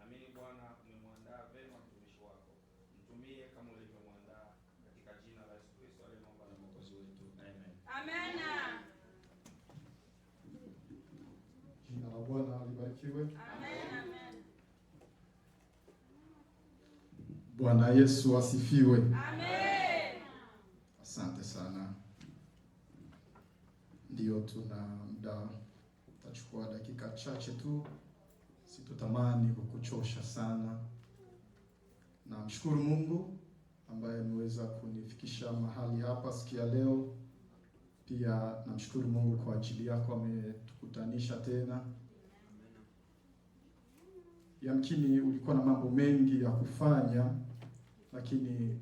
Naamini Bwana umemwandaa vema mtumishi wako, mtumie kama ulivyomwandaa, katika jina la Yesu Kristo aliyeomba na Mwokozi wetu, amen. Amena. Jina la Bwana libarikiwe. Amen, amen. Bwana Yesu asifiwe. Amen. Asante sana. Ndio, tuna muda, tutachukua dakika chache tu, sitotamani kukuchosha sana. Na mshukuru Mungu ambaye ameweza kunifikisha mahali hapa siku ya leo. Pia namshukuru Mungu kwa ajili yako, ametukutanisha tena. Yamkini ulikuwa na mambo mengi ya kufanya, lakini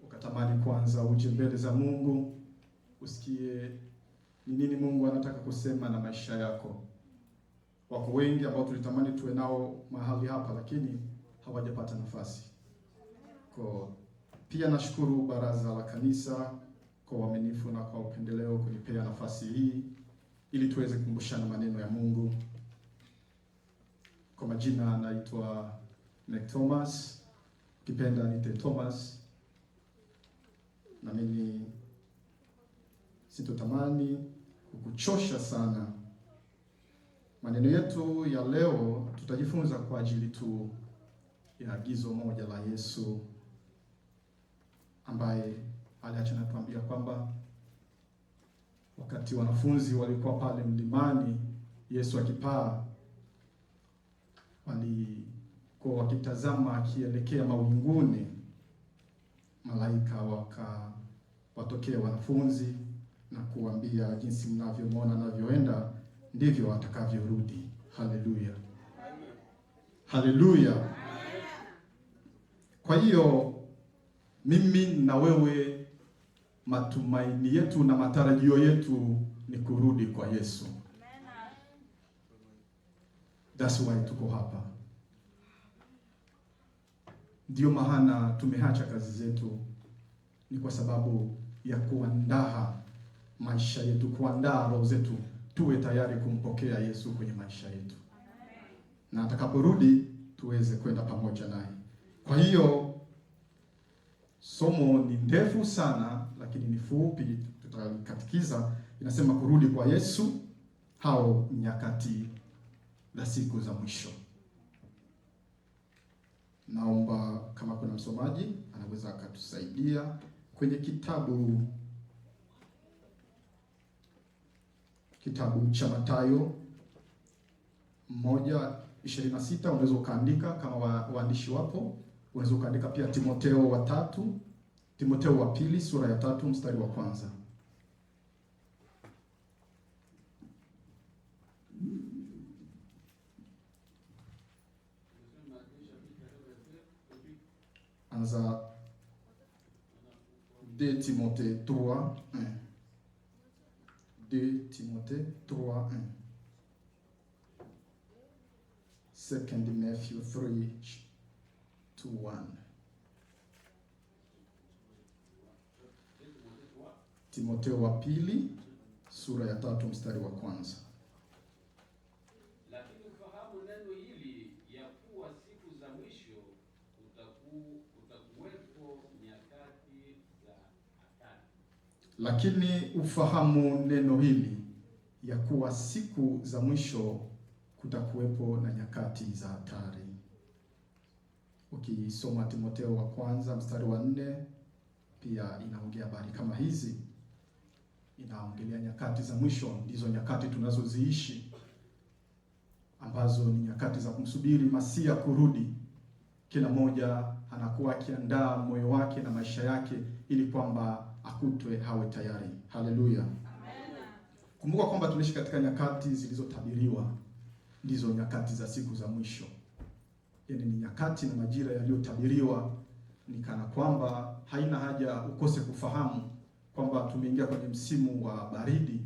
ukatamani kwanza uje mbele za Mungu usikie ni nini Mungu anataka kusema na maisha yako. Wako wengi ambao tulitamani tuwe nao mahali hapa, lakini hawajapata nafasi. Kwa pia nashukuru baraza la kanisa kwa uaminifu na kwa upendeleo kunipea nafasi hii ili tuweze kukumbushana maneno ya Mungu. Kwa majina naitwa Nick Thomas, kipenda nite Thomas. Na mimi sitotamani kukuchosha sana. Maneno yetu ya leo tutajifunza kwa ajili tu ya agizo moja la Yesu ambaye aliacha natuambia kwamba wakati wanafunzi walikuwa pale mlimani, Yesu akipaa, walikuwa wakitazama akielekea mawinguni. Malaika wakawatokea wanafunzi na kuambia, jinsi mnavyomwona anavyoenda ndivyo atakavyorudi. Haleluya, haleluya. Kwa hiyo mimi na wewe, matumaini yetu na matarajio yetu ni kurudi kwa Yesu. That's why tuko hapa. Ndio maana tumeacha kazi zetu, ni kwa sababu ya kuandaa maisha yetu, kuandaa roho zetu tuwe tayari kumpokea Yesu kwenye maisha yetu. Na atakaporudi tuweze kwenda pamoja naye. Kwa hiyo somo ni ndefu sana, lakini ni fupi, tutalikatikiza. Inasema kurudi kwa Yesu hao nyakati za siku za mwisho. Naomba kama kuna msomaji anaweza akatusaidia kwenye kitabu cha Mathayo 1:26. Unaweza ukaandika kama waandishi wapo, unaweza ukaandika pia Timotheo wa pili sura ya 3 mstari wa 1. Anza 2 Timothée 3:1. 2 Timothée 3:1. 2 Matthew 3:1. Timotheo wa pili sura ya 3 mstari wa 1. Lakini ufahamu neno hili, ya kuwa siku za mwisho kutakuwepo nyakati za hatari. Lakini ufahamu neno hili, ya kuwa siku za mwisho kutakuwepo na nyakati za hatari. Ukisoma Timotheo wa kwanza mstari wa 4 pia inaongea habari kama hizi. Inaongelea nyakati za mwisho, ndizo nyakati tunazoziishi, ambazo ni nyakati za kumsubiri Masia kurudi. Kila mmoja anakuwa akiandaa moyo wake na maisha yake ili kwamba akutwe hawe tayari. Haleluya, amen. Kumbuka kwamba tunaishi katika nyakati zilizotabiriwa, ndizo nyakati za siku za mwisho. Yaani ni nyakati na majira yaliyotabiriwa, ni kana kwamba haina haja ukose kufahamu kwamba tumeingia kwenye msimu wa baridi.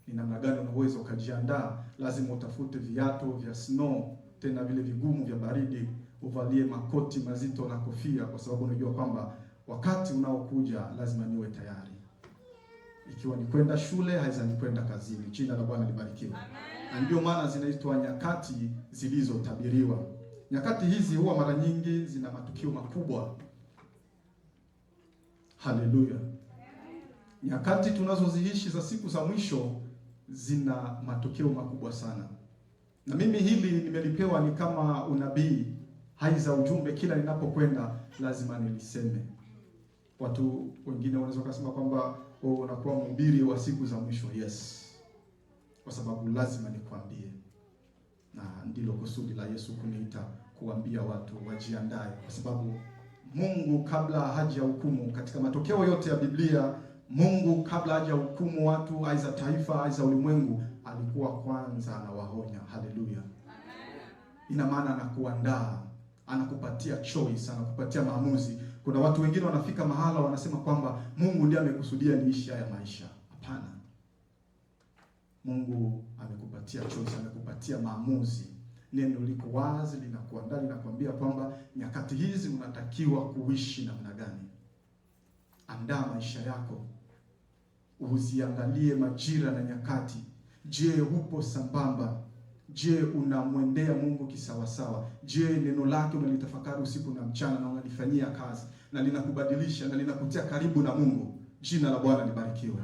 Ni namna gani unaweza ukajiandaa? Lazima utafute viatu vya snow, tena vile vigumu vya baridi, uvalie makoti mazito na kofia, kwa sababu unajua kwamba wakati unaokuja lazima niwe tayari. Ikiwa ni kwenda shule, haiza ni kwenda kazini. Jina la Bwana libarikiwe. Na ndio maana zinaitwa nyakati zilizotabiriwa. Nyakati hizi huwa mara nyingi zina matukio makubwa. Haleluya. Nyakati tunazoziishi za siku za mwisho zina matokeo makubwa sana. Na mimi hili nimelipewa ni kama unabii, hai za ujumbe, kila ninapokwenda lazima niliseme. Watu wengine wanaweza kusema kwamba unakuwa mhubiri wa siku za mwisho. Yes. Kwa sababu lazima nikwambie. Na ndilo kusudi la Yesu kuniita kuambia watu wajiandae, kwa sababu Mungu kabla hajahukumu katika matokeo yote ya Biblia, Mungu kabla hajahukumu watu aiza taifa aiza ulimwengu, alikuwa kwanza anawaonya. Haleluya. Ina maana anakuandaa, anakupatia choice, anakupatia maamuzi. Kuna watu wengine wanafika mahala wanasema kwamba Mungu ndiye amekusudia niishi haya maisha. Hapana. Mungu amekupatia choice, amekupatia maamuzi. Neno liko wazi, linakuandaa, linakwambia kwamba nyakati hizi unatakiwa kuishi namna gani. Andaa maisha yako. Usiangalie majira na nyakati. Je, upo sambamba? Je, unamwendea Mungu kisawasawa? Je, neno lake unalitafakari usiku na mchana na unalifanyia kazi na linakubadilisha na linakutia karibu na Mungu? Jina la Bwana libarikiwe.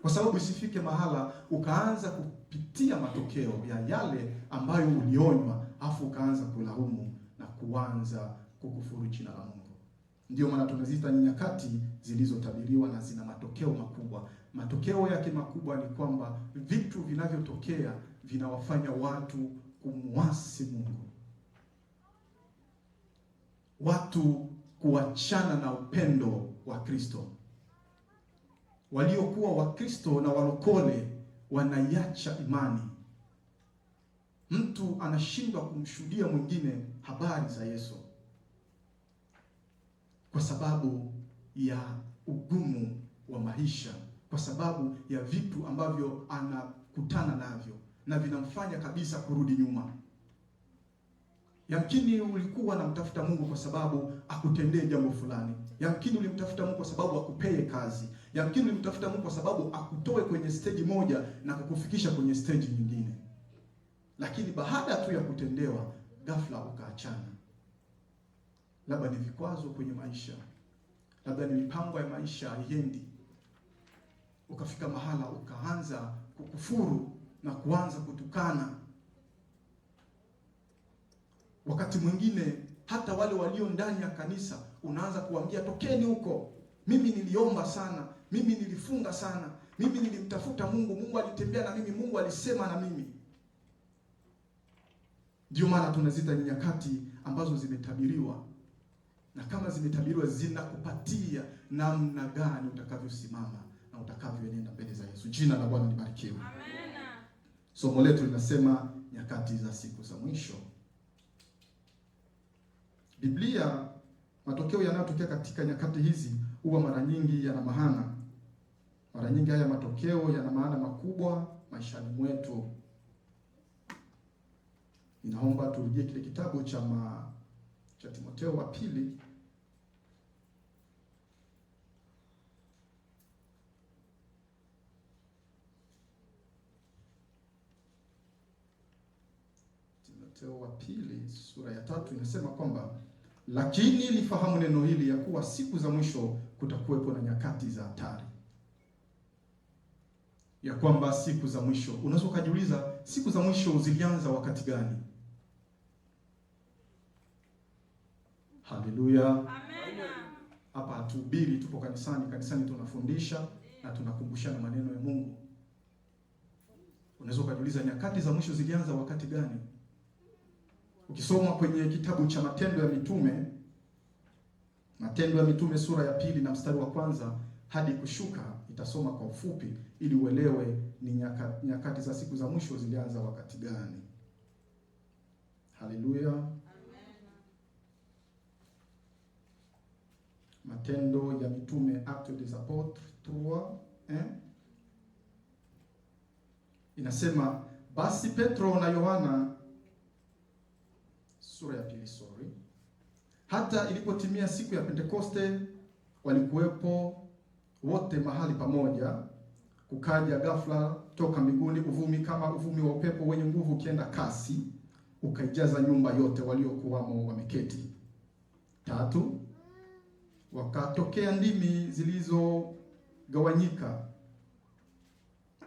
Kwa sababu isifike mahala ukaanza kupitia matokeo ya yale ambayo ulionywa, afu ukaanza kulaumu na kuanza kukufuru jina la Mungu. Ndio maana tunaziita ni nyakati zilizotabiriwa na zina matokeo makubwa. Matokeo yake makubwa ni kwamba vitu vinavyotokea vinawafanya watu kumwasi Mungu. Watu kuachana na upendo wa Kristo. Waliokuwa Wakristo na walokole wanaiacha imani. Mtu anashindwa kumshuhudia mwingine habari za Yesu kwa sababu ya ugumu wa maisha, kwa sababu ya vitu ambavyo anakutana navyo na vinamfanya kabisa kurudi nyuma. Yamkini ulikuwa unamtafuta Mungu kwa sababu akutendee jambo fulani. Yamkini ulimtafuta Mungu kwa sababu akupee kazi. Yamkini ulimtafuta Mungu kwa sababu akutoe kwenye stage moja na kukufikisha kwenye stage nyingine. Lakini baada tu ya kutendewa, ghafla ukaachana. Labda ni vikwazo kwenye maisha. Labda ni mipango ya maisha haiendi. Ukafika mahala ukaanza kukufuru na kuanza kutukana. Wakati mwingine hata wale walio ndani ya kanisa unaanza kuambia tokeni huko. Mimi niliomba sana, mimi nilifunga sana, mimi nilimtafuta Mungu, Mungu alitembea na mimi, Mungu alisema na mimi. Ndio maana tunazita nyakati ambazo zimetabiriwa. Na kama zimetabiriwa zinakupatia namna gani utakavyosimama na utakavyoenenda mbele za Yesu. Jina la Bwana libarikiwe. Amen. Somo letu linasema nyakati za siku za mwisho. Biblia, matokeo yanayotokea katika nyakati hizi huwa mara nyingi yana maana. Mara nyingi haya matokeo yana maana makubwa maishani mwetu. Ninaomba turudie kile kitabu cha Timotheo wa pili. Timotheo wa pili sura ya 3 inasema kwamba lakini lifahamu neno hili ya kuwa siku za mwisho kutakuwepo na nyakati za hatari. Ya kwamba siku za mwisho, unaweza kujiuliza siku za mwisho zilianza wakati gani? Haleluya. Amen. Hapa hatuhubiri, tupo kanisani. Kanisani tunafundisha na tunakumbushana maneno ya Mungu. Unaweza kujiuliza nyakati za mwisho zilianza wakati gani? Ukisoma kwenye kitabu cha Matendo ya Mitume sura ya 2 na mstari wa 1 hadi kushuka, itasoma kwa ufupi ili uelewe ni nyakati za siku za mwisho zilianza wakati gani. Haleluya. Amen. Matendo ya Mitume, Actes des Apôtres 3, inasema basi Petro na Yohana, sura ya 2, hata ilipotimia siku ya Pentekoste walikuwepo wote mahali pamoja. Kukaja ghafla toka mbinguni uvumi kama uvumi wa upepo wenye nguvu ukienda kasi, ukaijaza nyumba yote waliokuwamo wameketi. 3, wakatokea ndimi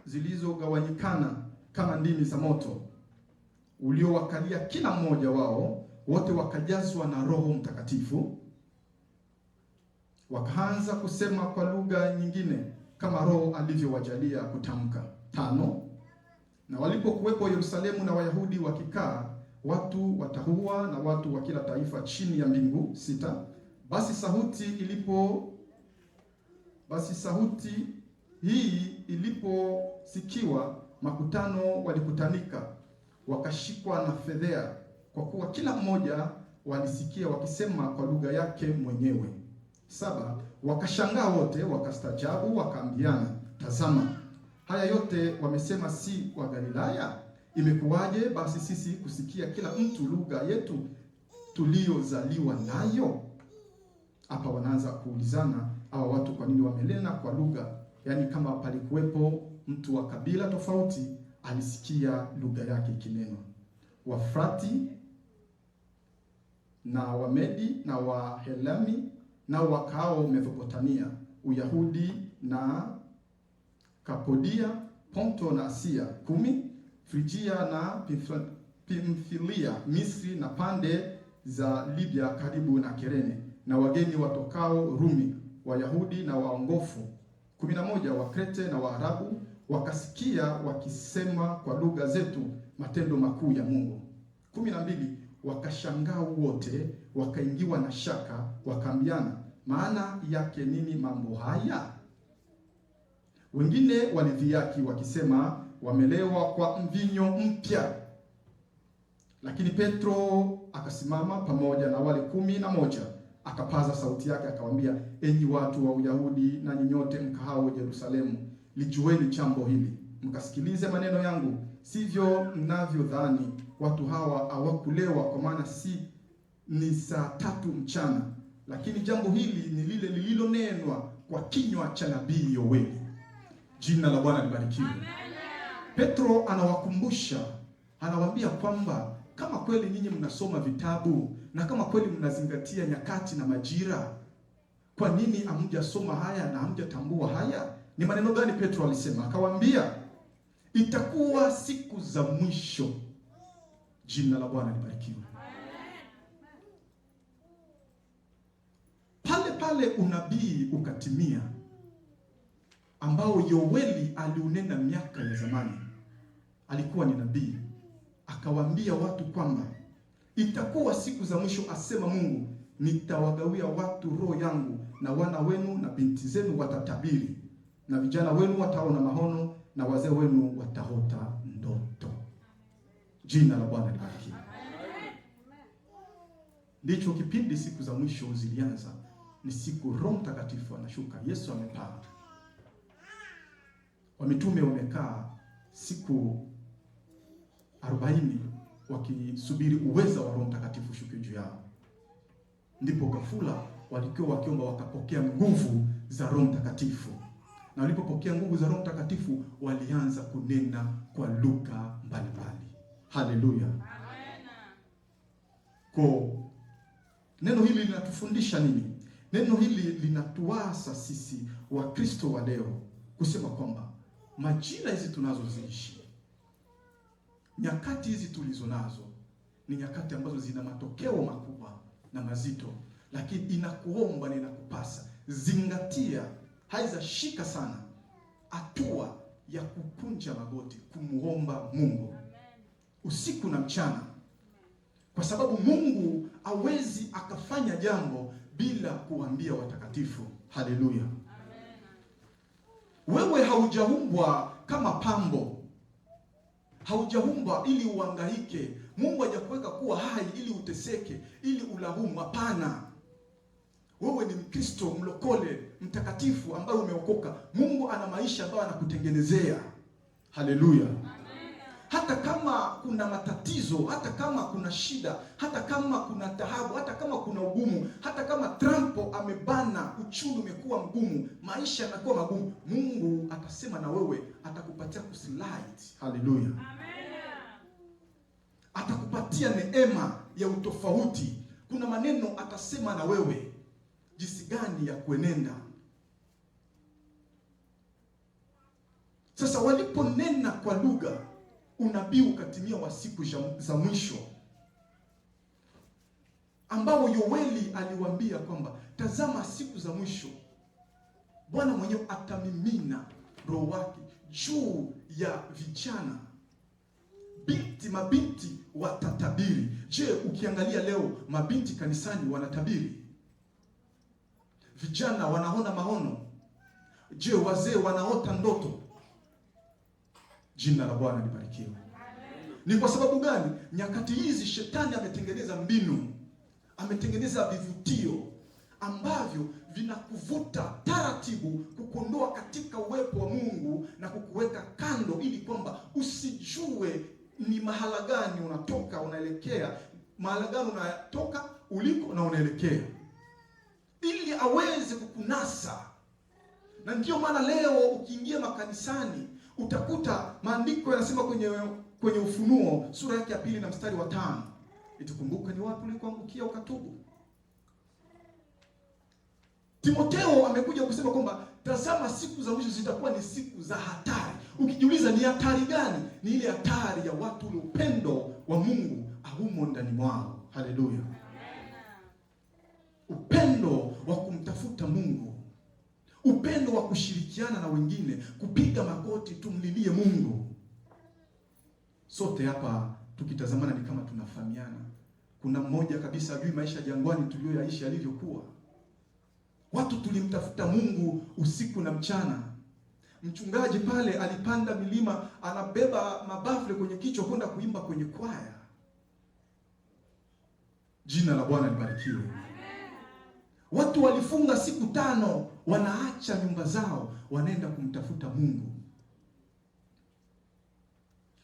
zilizogawanyikana kama ndimi za moto uliowakalia kila mmoja wao, wote wakajazwa na Roho Mtakatifu, wakaanza kusema kwa lugha nyingine kama Roho alivyowajalia kutamka. 5, na walipokuwepo Yerusalemu na Wayahudi wakikaa, watu watahua na watu wa kila taifa chini ya mbingu. 6, basi sauti hii iliposikiwa, makutano walikutanika, wakashikwa na fedhea, kwa kuwa kila mmoja walisikia wakisema kwa lugha yake mwenyewe. 7, wakashangaa wote, wakastaajabu, wakaambiana, tazama, haya yote wamesema si wa Galilaya? Imekuwaje basi sisi kusikia kila mtu lugha yetu tuliyozaliwa nayo? Hapa wanaanza kuulizana hawa watu kwa nini wamelena kwa lugha, yaani kama palikuwepo mtu wa kabila tofauti alisikia lugha yake ikinenwa. Wafrati na Wamedi na Wahelami na wakao Mesopotamia, Uyahudi na Kapodia, Ponto na Asia, 10, Frigia na Pamfilia, Misri na pande za Libya karibu na Kirene, na wageni watokao Rumi, Wayahudi na waongofu. 11, Wakrete na Waarabu wakasikia wakisema kwa lugha zetu matendo makuu ya Mungu. 12, wakashangaa wote, wakaingiwa na shaka, wakaambiana, maana yake nini mambo haya? Wengine walidhihaki wakisema, wamelewa kwa mvinyo mpya. Lakini Petro akasimama pamoja na wale 11, akapaza sauti yake akawaambia, enyi watu wa Uyahudi na nyote mkao Yerusalemu, lijueni jambo hili, mkasikilize maneno yangu. Sivyo mnavyodhani, watu hawa hawakulewa, kwa maana ni saa 3 mchana. Lakini jambo hili ni lile lililonenwa kwa kinywa cha nabii Yoeli. Jina la Bwana libarikiwe. Petro anawakumbusha, anawaambia kwamba kama kweli nyinyi mnasoma vitabu na kama kweli mnazingatia nyakati na majira, kwa nini hamjasoma haya na hamjatambua haya? Ni maneno gani Petro alisema? Akawaambia, itakuwa siku za mwisho. Jina la Bwana libarikiwe. Pale unabii ukatimia ambao Yoeli aliunena miaka ya zamani. Alikuwa ni nabii, akawaambia watu kwamba itakuwa siku za mwisho, asema Mungu, nitawagawia watu roho yangu, na wana wenu na binti zenu watatabiri, na vijana wenu wataona maono, na wazee wenu wataota ndoto. Jina la Bwana libarikiwe. Ndicho kipindi siku za mwisho zilianza. Ni siku Roho Mtakatifu anashuka, Yesu amepaa, wamitume wamekaa siku 40 wakisubiri uweza wa Roho Mtakatifu shuke juu yao. Ndipo ghafula walikuwa wakiomba, wakapokea nguvu za Roho Mtakatifu, na walipopokea nguvu za Roho Mtakatifu walianza kunena kwa lugha mbalimbali. Haleluya, amen. Kwa neno hili linatufundisha nini? Neno hili linatuasa sisi Wakristo wa leo kusema kwamba majira hizi tunazoziishi, nyakati hizi tulizo nazo, ni nyakati ambazo zina matokeo makubwa na mazito, lakini inakuomba na inakupasa zingatia, haizashika sana hatua ya kukunja magoti kumuomba Mungu usiku na mchana, kwa sababu Mungu hawezi akafanya jambo bila kuambia watakatifu. Haleluya, amen. Wewe haujaumbwa kama pambo, haujaumbwa ili uhangaike. Mungu hajakuweka kuwa hai ili uteseke, ili ulaumu. Hapana, wewe ni Mkristo mlokole mtakatifu ambaye umeokoka. Mungu ana maisha ambayo anakutengenezea. Haleluya, amen. Hata kama kuna matatizo, hata kama kuna shida, hata kama kuna taabu, hata kama kuna ugumu, hata kama Trump amebana, uchumi umekuwa mgumu, maisha yanakuwa magumu, Mungu atasema na wewe, atakupatia kuslide. Haleluya, amen. Atakupatia kupatia neema ya utofauti. Kuna maneno atasema na wewe jinsi gani ya kuenenda. Sasa waliponena kwa lugha, unabii ukatimia wa siku za mwisho, ambao Yoeli aliwaambia kwamba tazama, siku za mwisho Bwana mwenyewe atamimina roho wake juu ya vijana, mabinti watatabiri. Je, ukiangalia leo mabinti kanisani wanatabiri? Vijana wanaona maono? Je, wazee wanaota ndoto? Jina la Bwana libarikiwe. Ni kwa sababu gani? Nyakati hizi shetani ametengeneza mbinu, ametengeneza vivutio ambavyo vinakuvuta taratibu, kukuondoa katika uwepo wa Mungu na kukuweka kando, ili kwamba usijue ni mahala gani unatoka unaelekea, mahala gani unatoka uliko na unaelekea, ili aweze kukunasa. Na ndio maana leo ukiingia makanisani utakuta maandiko yanasema kwenye Ufunuo sura yake ya 2 na mstari wa 5, itukumbuka ni wapi ulikoangukia ukatubu. Timotheo amekuja kusema kwamba tazama, siku za mwisho zitakuwa ni siku za hatari. Ukijiuliza ni hatari gani? Ni ile hatari ya watu ule upendo wa Mungu haumo ndani mwao. Haleluya. Upendo wa kumtafuta Mungu, upendo wa kushirikiana na wengine, kupiga magoti tumlilie Mungu. Sote hapa tukitazamana ni kama tunafahamiana. Kuna mmoja kabisa ajui maisha jangwani tuliyoyaishi alivyokuwa. Watu tulimtafuta Mungu usiku na mchana. Mchungaji pale alipanda milima, anabeba mabafle kwenye kichwa kwenda kuimba kwenye kwaya. Jina la Bwana libarikiwe. Watu walifunga siku 5, wanaacha nyumba zao, wanaenda kumtafuta Mungu.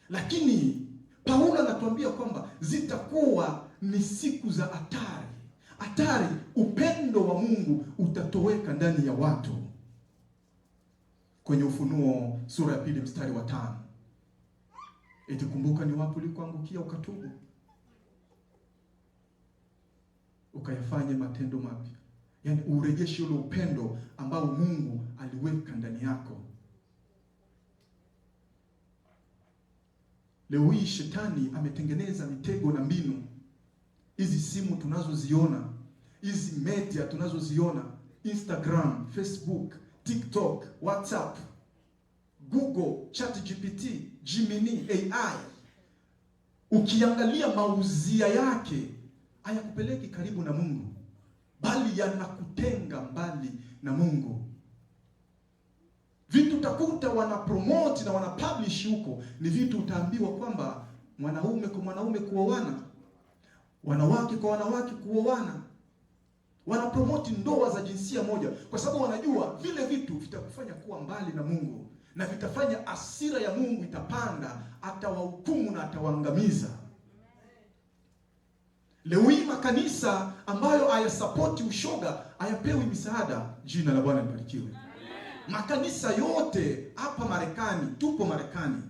Lakini Paulo anatuambia kwamba zitakuwa ni siku za hatari. Hatari, upendo wa Mungu utatoweka ndani ya watu. Kwenye Ufunuo sura ya 2 mstari wa 5, itikumbuka ni wapi ulikoangukia ukatubu, ukayafanye matendo mapya. Yaani urejeshe ule upendo ambao Mungu aliweka ndani yako. Leo hii shetani ametengeneza mitego na mbinu. Hizi simu tunazoziona, hizi media tunazoziona, Instagram, Facebook, TikTok, WhatsApp, Google, ChatGPT, Gemini, AI, ukiangalia mauzia yake hayakupeleki karibu na Mungu, bali yanakutenga mbali na Mungu. Vitu utakuta wana promote na wana publish huko ni vitu utaambiwa kwamba mwanaume kwa mwanaume kuoana, wanawake kwa wanawake kuoana. Wana promote ndoa za jinsia moja kwa sababu wanajua vile vitu vitakufanya kuwa mbali na Mungu na vitafanya hasira ya Mungu itapanda, atawahukumu na atawaangamiza. Leo hii makanisa ambayo hayasapoti ushoga hayapewi misaada. Jina la Bwana libarikiwe. Makanisa yote hapa Marekani, tupo Marekani,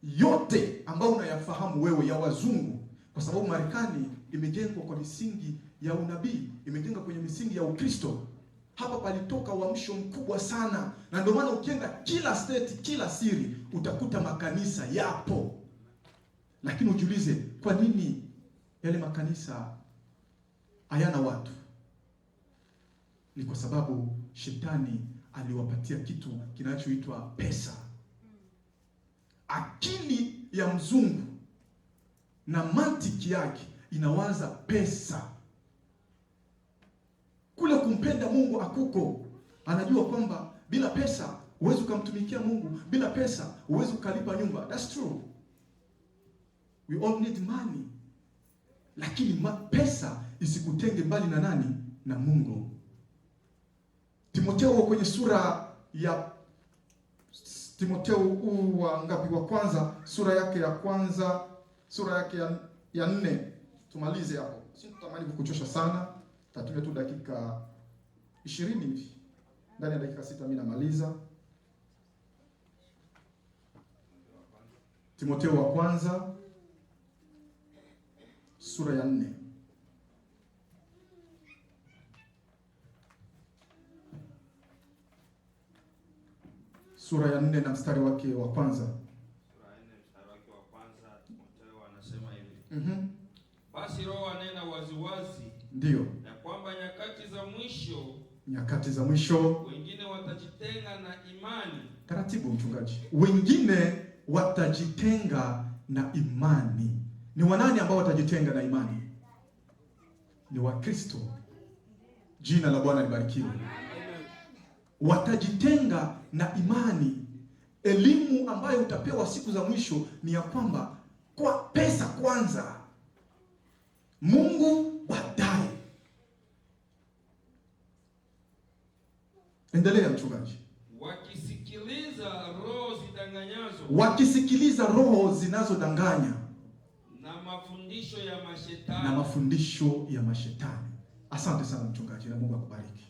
yote ambayo unayafahamu wewe ya wazungu, kwa sababu Marekani imejengwa kwa misingi ya unabii, imejengwa kwenye misingi ya Ukristo. Hapa palitoka uamsho mkubwa sana, na ndio maana ukienda kila state, kila siri utakuta makanisa yapo. Lakini ujiulize, kwa nini yale makanisa hayana watu? Ni kwa sababu shetani aliwapatia kitu kinachoitwa pesa. Akili ya mzungu na mantiki yake inawaza pesa. Kule kumpenda Mungu akuko. Anajua kwamba bila pesa huwezi kumtumikia Mungu, bila pesa huwezi ukalipa nyumba. That's true. We all need money. Lakini pesa isikutenge mbali na nani? Na Mungu. Timotheo kwenye sura ya Timotheo wa ngapi? Wa kwanza, sura yake ya kwanza, sura yake ya 4. Tumalize hapo. Sitamani kukuchosha sana. Tatumia tu dakika 20 hivi. Ndani ya dakika 6 mimi namaliza. Timotheo wa kwanza sura ya 4. Sura ya 4 na mstari wake wa kwanza. Sura ya 4 mstari wake wa kwanza, Timotheo anasema hivi. Basi Roho anena waziwazi, ndio, ya kwamba nyakati za mwisho wengine watajitenga na imani. Taratibu mchungaji. Wengine watajitenga na imani. Ni wanani ambao watajitenga na imani? Ni Wakristo. Jina la Bwana libarikiwe. Watajitenga na imani. Elimu ambayo utapewa siku za mwisho ni ya kwamba kwa pesa kwanza, Mungu baadaye. Endelea mchungaji. Wakisikiliza roho zinazodanganya na mafundisho ya mashetani. Asante sana mchungaji, na Mungu akubariki.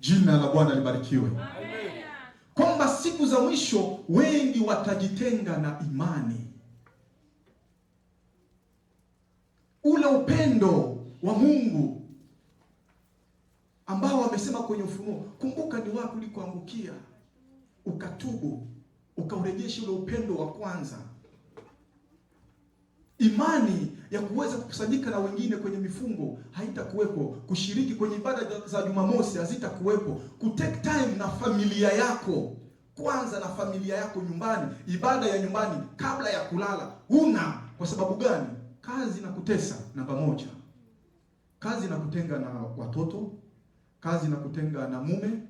Jina la Bwana libarikiwe. Amen. Kwamba siku za mwisho wengi watajitenga na imani. Ule upendo wa Mungu ambao amesema kwenye Ufunuo, kumbuka ni wapi ulikoangukia, ukatubu, ukaurejesha ule upendo wa kwanza. Imani ya kuweza kukusanyika na wengine kwenye mifungo haitakuwepo. Kushiriki kwenye ibada za Jumamosi hazitakuwepo. Kutake time na familia yako kwanza, na familia yako nyumbani, ibada ya nyumbani kabla ya kulala huna. Kwa sababu gani? Kazi na kutesa. Namba moja, kazi na kutenga na watoto, kazi na kutenga na mume,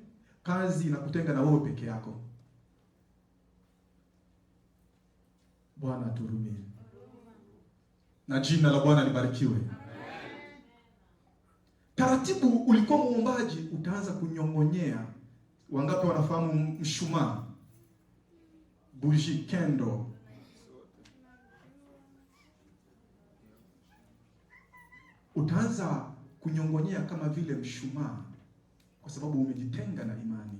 kazi na kutenga na wewe peke yako. Bwana aturumie. Na jina la Bwana libarikiwe. Taratibu ulikuwa muombaji, utaanza kunyongonyea. Wangapi wanafahamu mshumaa? Bougie, candle. Utaanza kunyongonyea kama vile mshumaa, kwa sababu umejitenga na imani.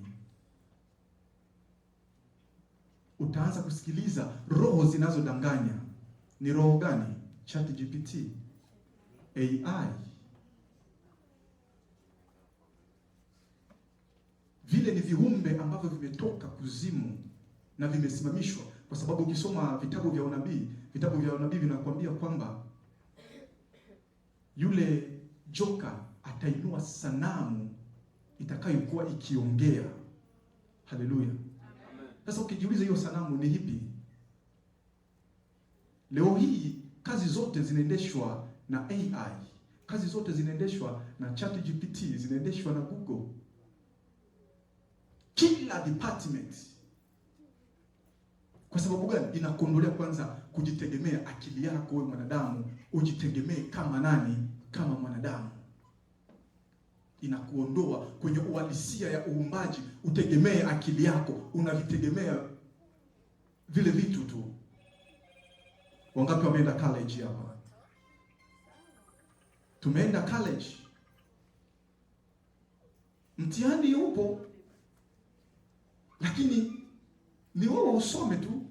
Utaanza kusikiliza roho zinazodanganya. Ni roho gani? ChatGPT, AI. Vile ni viumbe ambavyo vimetoka kuzimu na vimesimamishwa, kwa sababu ukisoma vitabu vya unabii vinakuambia kwamba yule joka atainua sanamu itakayokuwa ikiongea. Haleluya. Sasa ukijiuliza hiyo sanamu ni ipi? Leo hii kazi zote zinaendeshwa na AI. Kazi zote zinaendeshwa na ChatGPT, zinaendeshwa na Google. Kila department. Kwa sababu gani? Inakuondolea kwanza kujitegemea akili yako wewe mwanadamu, ujitegemee kama nani? Kama mwanadamu. Inakuondoa kwenye uhalisia ya uumbaji, utegemee akili yako, unavitegemea vile vitu tu. Wangapi wameenda college hapa? Tumeenda college. Mtihani upo, lakini ni wewe usome tu.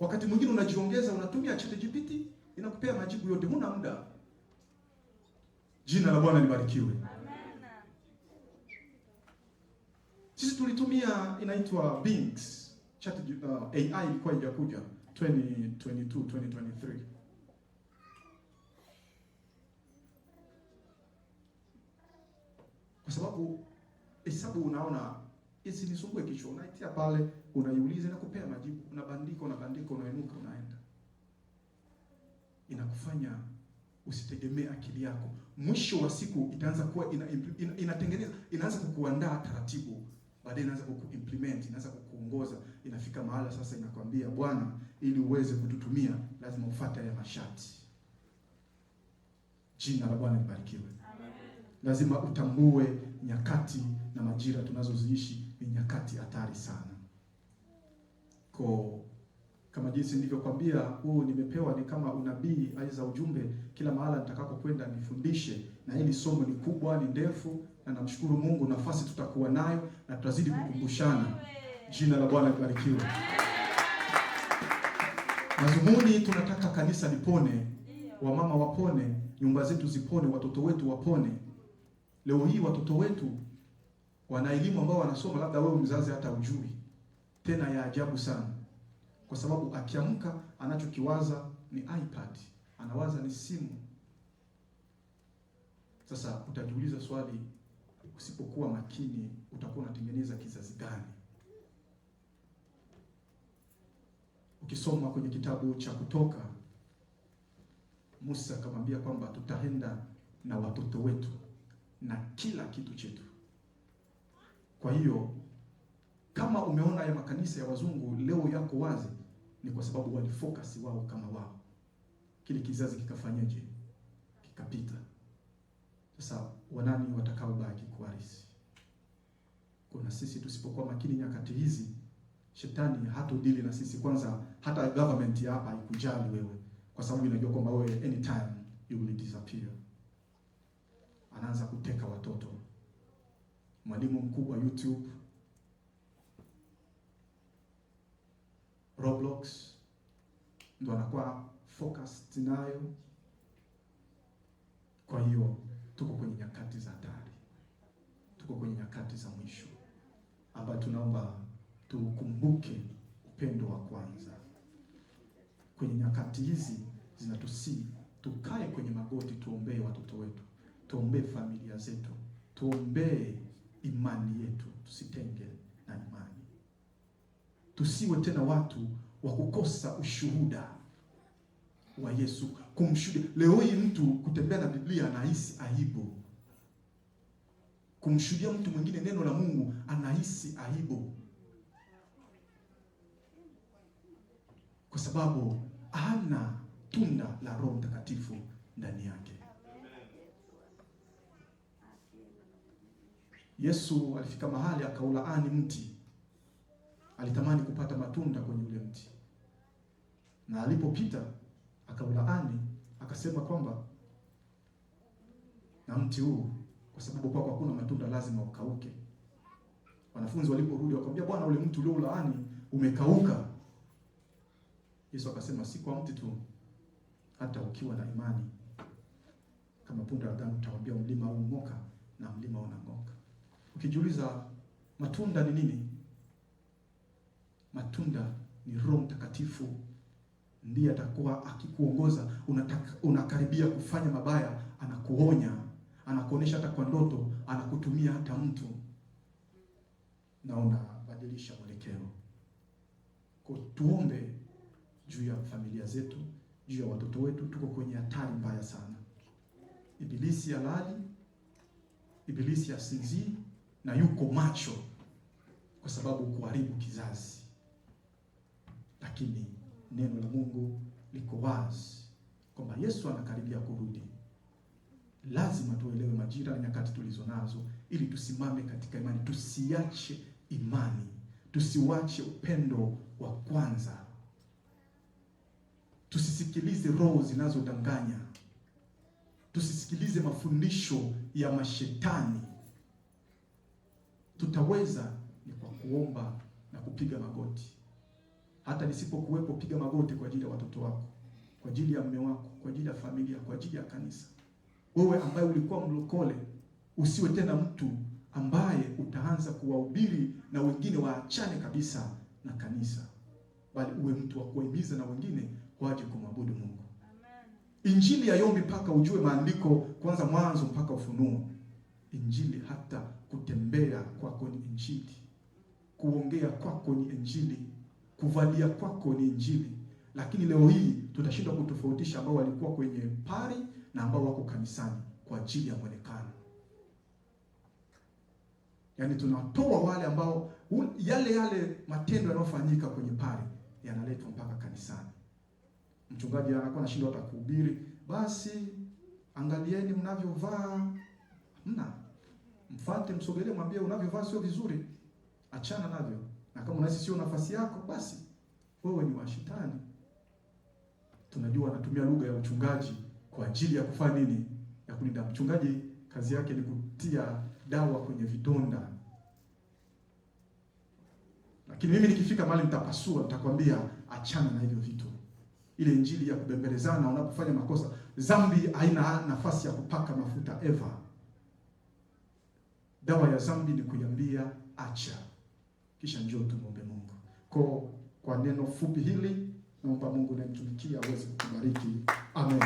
Wakati mwingine unajiongeza, unatumia ChatGPT, inakupea majibu yote, huna muda. Jina la Bwana libarikiwe. Amen. Sisi tulitumia inaitwa Bing. AI ilikuwa haijakuja 2022 2023. Kwa sababu hesabu, unaona hizi nisumbue kichwa, unaitia pale, unaiuliza na kupea majibu, unabandika, unainuka, unaenda. Inakufanya usitegemee akili yako. Mwisho wa siku itaanza kuwa inatengeneza, inaanza kukuandaa taratibu, baadaye inaanza kukuimplement, inaanza kukuongoza. Inafika mahala sasa inakwambia, Bwana, ili uweze kututumia lazima ufuate haya masharti. Jina la Bwana libarikiwe. Amen. Lazima utambue nyakati na majira tunazoziishi ni nyakati hatari sana. Kama jinsi nilivyokuambia, huu nimepewa ni kama unabii, aiza ujumbe, kila mahala nitakako kwenda nifundishe, na hili somo ni kubwa, ni ndefu, na namshukuru Mungu nafasi tutakuwa nayo na tutazidi kukumbushana. Jina la Bwana libarikiwe. Mazumuni tunataka kanisa lipone, wamama wapone, nyumba zetu zipone, watoto wetu wapone. Leo hii watoto wetu wana elimu ambao wanasoma, labda wewe mzazi hata ujui, tena ya ajabu sana, kwa sababu akiamka anachokiwaza ni iPad, anawaza ni simu. Sasa utajiuliza swali, usipokuwa makini utakuwa unatengeneza kizazi gani? Ukisoma kwenye kitabu cha Kutoka, Musa akamwambia kwamba tutaenda na watoto wetu na kila kitu chetu. Kwa hiyo kama umeona ya makanisa ya wazungu leo yako wazi, ni kwa sababu walifocus wao kama wao, kile kizazi kikafanyaje? Kikapita. Sasa wanani watakao baki kuarisi? Kuna sisi tusipokuwa makini nyakati hizi, shetani hatodili na sisi. Kwanza hata government hapa haikujali wewe, kwa sababu inajua kwamba wewe anytime you will disappear. Anaanza kuteka watoto. Mwalimu mkubwa YouTube, Roblox ndo anakuwa focused nayo. Kwa hiyo tuko kwenye nyakati za hatari, tuko kwenye nyakati za mwisho, ambapo tunaomba tukumbuke upendo wa kwanza. Kwenye nyakati hizi zinatusi tukae kwenye magoti, tuombee watoto wetu, tuombee familia zetu, tuombee imani yetu, tusitenge na imani. Tusiwe tena watu wa kukosa ushuhuda wa Yesu, kumshuhudia. Leo hii mtu kutembea na Biblia anahisi aibu. Kumshuhudia mtu mwingine neno la Mungu anahisi aibu, kwa sababu hana tunda la Roho Mtakatifu ndani yake. Yesu alifika mahali akaulaani mti. Alitamani kupata matunda kwenye ule mti, na alipopita akaulaani, akasema kwamba na mti huu, kwa sababu kwako hakuna matunda, lazima ukauke. Wanafunzi waliporudi wakamwambia, Bwana, ule mti ule ulaani umekauka. Yesu akasema, si kwa mti tu, hata ukiwa na imani kama punda la ngano utawaambia mlima huu ng'oka, na mlima unang'oka. Ukijiuliza matunda ni nini? Matunda ni Roho Mtakatifu, ndiye atakuwa akikuongoza. Unakaribia kufanya mabaya, anakuonya, anakuonesha hata kwa ndoto, anakutumia hata mtu, na unabadilisha mwelekeo. Kwa tuombe juu ya familia zetu, juu ya watoto wetu. Tuko kwenye hatari mbaya sana. Ibilisi halali, ibilisi asinzii, na yuko macho kwa sababu kuharibu kizazi. Lakini neno la Mungu liko wazi kwamba Yesu anakaribia kurudi. Lazima tuelewe majira na nyakati tulizo nazo, ili tusimame katika imani, tusiache imani, tusiwache upendo wa kwanza. Tusisikilize roho zinazodanganya, tusisikilize mafundisho ya mashetani. Tutaweza ni kwa kuomba na kupiga magoti. Hata nisipokuwepo, piga magoti kwa ajili ya watoto wako, kwa ajili ya mume wako, kwa ajili ya familia, kwa ajili ya kanisa. Wewe ambaye ulikuwa mlokole, usiwe tena mtu ambaye utaanza kuwahubiri na wengine waachane kabisa na kanisa, bali uwe mtu wa kuhimiza na wengine waje kumwabudu Mungu. Amen. Injili haiombi mpaka ujue maandiko kwanza, mwanzo mpaka Ufunuo. Injili hata kutembea kwako ni injili, kuongea kwako ni injili, kuvalia kwako ni injili. Lakini leo hii tutashindwa kutofautisha ambao walikuwa kwenye pari na ambao wako kanisani kwa ajili ya mwonekano. Yaani tunatoa wale ambao yale matendo yanayofanyika kwenye pari yanaletwa mpaka kanisani. Mchungaji anakuwa anashindwa hata kuhubiri, basi angalieni mnavyovaa. Mfate, msogelee, mwambie unavyovaa sio vizuri, achana navyo. Na kama unahisi sio nafasi yako, basi wewe ni wa shetani. Tunajua anatumia lugha ya uchungaji kwa ajili ya kufanya nini? Ya kulinda. Mchungaji kazi yake ni kutia dawa kwenye vidonda. Lakini mimi nikifika mahali nitapasua, nitakwambia achana na hivyo vitu. ile injili ya kubembelezana unapofanya makosa. Dhambi haina nafasi ya kupaka mafuta ever. Dawa ya dhambi ni kuiambia acha, kisha njoo tumombe Mungu. Kwa neno fupi hili, naomba Mungu anayemtumikia aweze kukubariki. Amen.